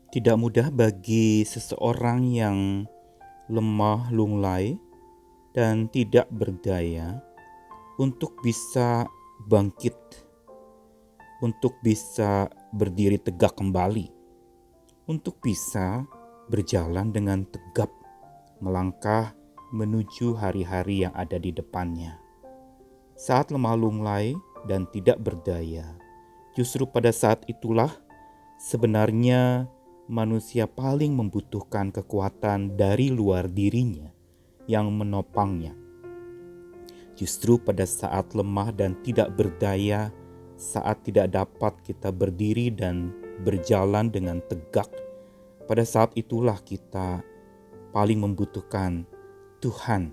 Tidak mudah bagi seseorang yang lemah lunglai dan tidak berdaya untuk bisa bangkit, untuk bisa berdiri tegak kembali, untuk bisa berjalan dengan tegap melangkah menuju hari-hari yang ada di depannya. Saat lemah lunglai dan tidak berdaya, justru pada saat itulah sebenarnya manusia paling membutuhkan kekuatan dari luar dirinya yang menopangnya. Justru pada saat lemah dan tidak berdaya, saat tidak dapat kita berdiri dan berjalan dengan tegak, pada saat itulah kita paling membutuhkan Tuhan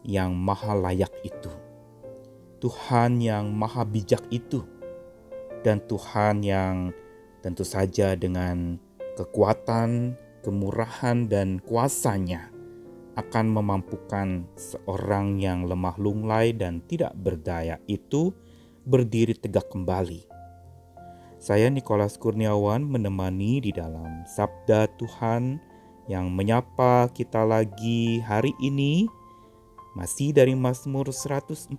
yang maha layak itu, Tuhan yang maha bijak itu, dan Tuhan yang tentu saja dengan kekuatan, kemurahan, dan kuasa-Nya akan memampukan seorang yang lemah lunglai dan tidak berdaya itu berdiri tegak kembali. Saya Nikolas Kurniawan menemani di dalam Sabda Tuhan yang menyapa kita lagi hari ini, masih dari Mazmur 147,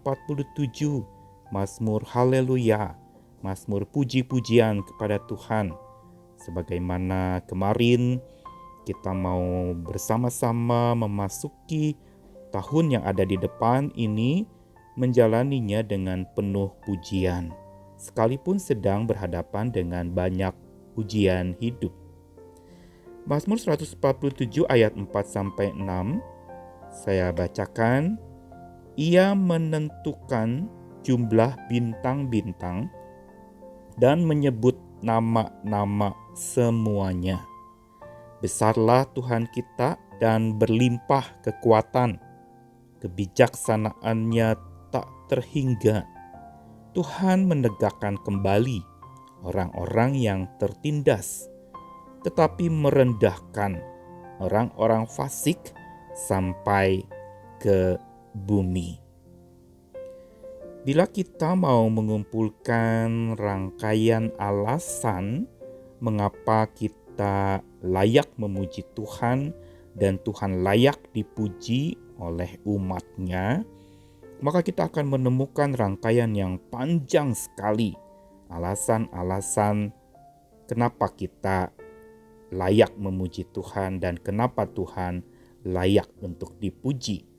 Mazmur Haleluya, Mazmur puji-pujian kepada Tuhan. Sebagaimana kemarin kita mau bersama-sama memasuki tahun yang ada di depan ini, menjalaninya dengan penuh pujian, sekalipun sedang berhadapan dengan banyak ujian hidup. Mazmur 147 ayat 4-6, saya bacakan. Ia menentukan jumlah bintang-bintang dan menyebut nama-nama semuanya. Besarlah Tuhan kita dan berlimpah kekuatan. Kebijaksanaannya tak terhingga. Tuhan menegakkan kembali orang-orang yang tertindas, tetapi merendahkan orang-orang fasik sampai ke bumi. Bila kita mau mengumpulkan rangkaian alasan mengapa kita layak memuji Tuhan dan Tuhan layak dipuji oleh umat-Nya, maka kita akan menemukan rangkaian yang panjang sekali alasan-alasan kenapa kita layak memuji Tuhan dan kenapa Tuhan layak untuk dipuji.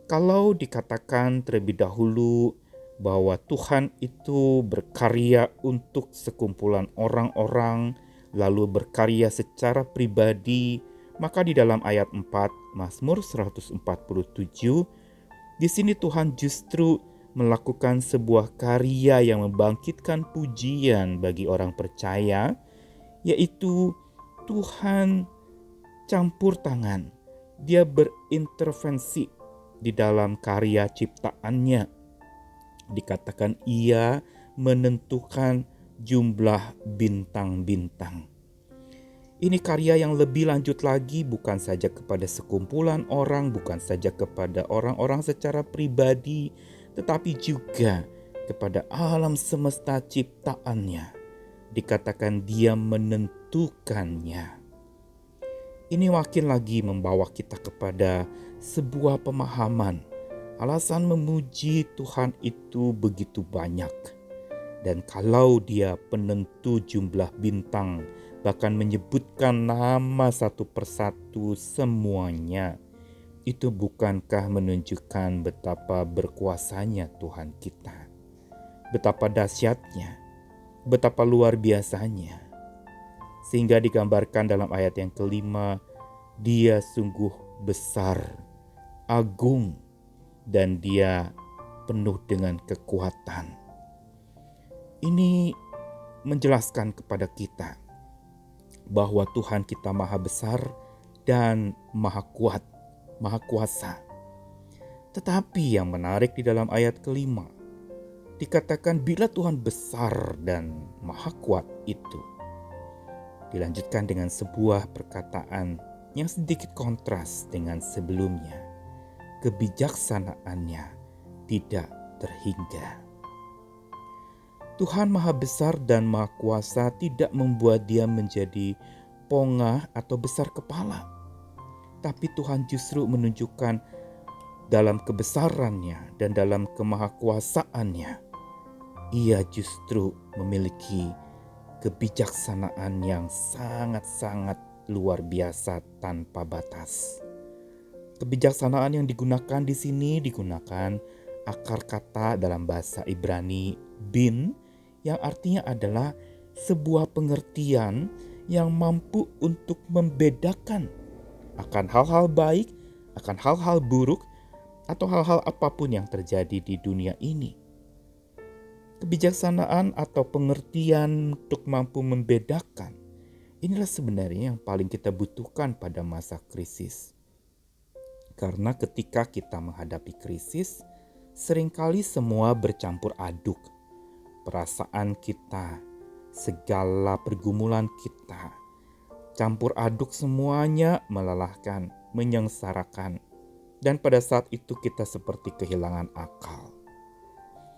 Kalau dikatakan terlebih dahulu bahwa Tuhan itu berkarya untuk sekumpulan orang-orang, lalu berkarya secara pribadi, maka di dalam ayat 4 Mazmur 147, di sini Tuhan justru melakukan sebuah karya yang membangkitkan pujian bagi orang percaya, yaitu Tuhan campur tangan. Dia berintervensi di dalam karya ciptaannya. Dikatakan ia menentukan jumlah bintang-bintang. Ini karya yang lebih lanjut lagi, bukan saja kepada sekumpulan orang, bukan saja kepada orang-orang secara pribadi, tetapi juga kepada alam semesta ciptaannya. Dikatakan dia menentukannya. Ini makin lagi membawa kita kepada sebuah pemahaman. Alasan memuji Tuhan itu begitu banyak. Dan kalau dia penentu jumlah bintang, bahkan menyebutkan nama satu persatu semuanya, itu bukankah menunjukkan betapa berkuasanya Tuhan kita? Betapa dahsyatnya, betapa luar biasanya. Sehingga digambarkan dalam ayat yang kelima, dia sungguh besar, agung, dan dia penuh dengan kekuatan. Ini menjelaskan kepada kita bahwa Tuhan kita maha besar dan maha kuat, maha kuasa. Tetapi yang menarik di dalam ayat kelima, dikatakan bila Tuhan besar dan maha kuat itu, dilanjutkan dengan sebuah perkataan yang sedikit kontras dengan sebelumnya. Kebijaksanaannya tidak terhingga. Tuhan Maha Besar dan Maha Kuasa tidak membuat dia menjadi pongah atau besar kepala. Tapi Tuhan justru menunjukkan dalam kebesarannya dan dalam kemahakuasaannya, ia justru memiliki kebijaksanaan yang sangat-sangat luar biasa tanpa batas. Kebijaksanaan yang digunakan di sini digunakan akar kata dalam bahasa Ibrani bin, yang artinya adalah sebuah pengertian yang mampu untuk membedakan akan hal-hal baik, akan hal-hal buruk, atau hal-hal apapun yang terjadi di dunia ini. Kebijaksanaan atau pengertian untuk mampu membedakan, inilah sebenarnya yang paling kita butuhkan pada masa krisis. Karena ketika kita menghadapi krisis, seringkali semua bercampur aduk. Perasaan kita, segala pergumulan kita, campur aduk semuanya melelahkan, menyengsarakan. Dan pada saat itu kita seperti kehilangan akal.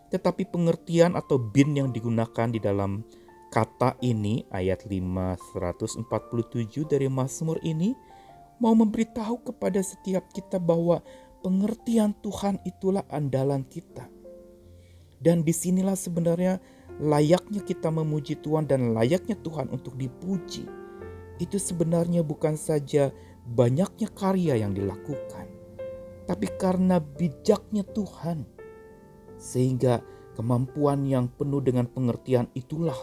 Tetapi pengertian atau bin yang digunakan di dalam kata ini, ayat 547 dari Mazmur ini, mau memberitahu kepada setiap kita bahwa pengertian Tuhan itulah andalan kita. Dan disinilah sebenarnya layaknya kita memuji Tuhan dan layaknya Tuhan untuk dipuji. Itu sebenarnya bukan saja banyaknya karya yang dilakukan, tapi karena bijaknya Tuhan. Sehingga kemampuan yang penuh dengan pengertian itulah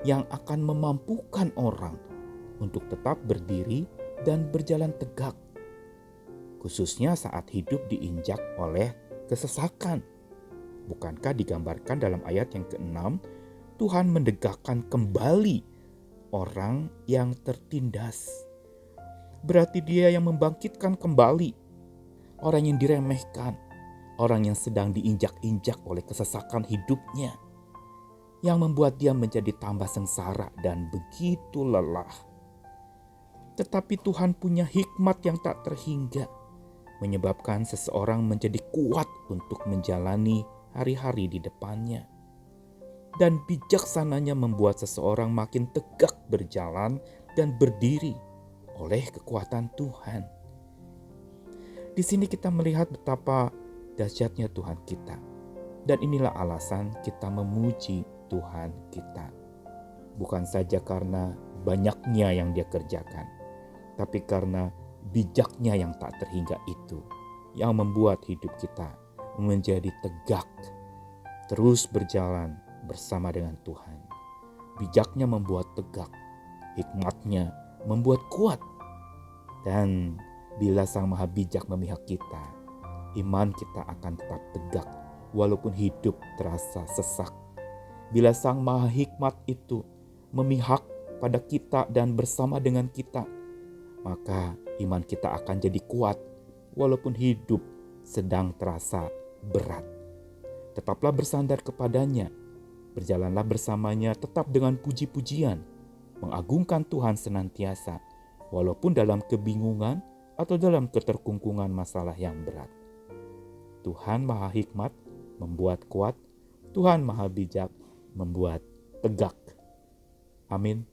yang akan memampukan orang untuk tetap berdiri dan berjalan tegak, khususnya saat hidup diinjak oleh kesesakan. Bukankah digambarkan dalam ayat yang ke-6, Tuhan mendegakkan kembali orang yang tertindas. Berarti dia yang membangkitkan kembali orang yang diremehkan, orang yang sedang diinjak-injak oleh kesesakan hidupnya, yang membuat dia menjadi tambah sengsara dan begitu lelah. Tetapi Tuhan punya hikmat yang tak terhingga, menyebabkan seseorang menjadi kuat untuk menjalani hari-hari di depannya. Dan bijaksananya membuat seseorang makin tegak berjalan dan berdiri oleh kekuatan Tuhan. Di sini kita melihat betapa dahsyatnya Tuhan kita. Dan inilah alasan kita memuji Tuhan kita. Bukan saja karena banyaknya yang dia kerjakan, tapi karena bijaknya yang tak terhingga itu yang membuat hidup kita menjadi tegak, terus berjalan bersama dengan Tuhan. Bijaknya membuat tegak, hikmatnya membuat kuat. Dan bila Sang Maha Bijak memihak kita, iman kita akan tetap tegak walaupun hidup terasa sesak. Bila Sang Maha Hikmat itu memihak pada kita dan bersama dengan kita, maka iman kita akan jadi kuat walaupun hidup sedang terasa berat. Tetaplah bersandar kepadanya, berjalanlah bersamanya tetap dengan puji-pujian, mengagungkan Tuhan senantiasa, walaupun dalam kebingungan atau dalam keterkungkungan masalah yang berat. Tuhan Maha Hikmat membuat kuat, Tuhan Maha Bijak membuat tegak. Amin.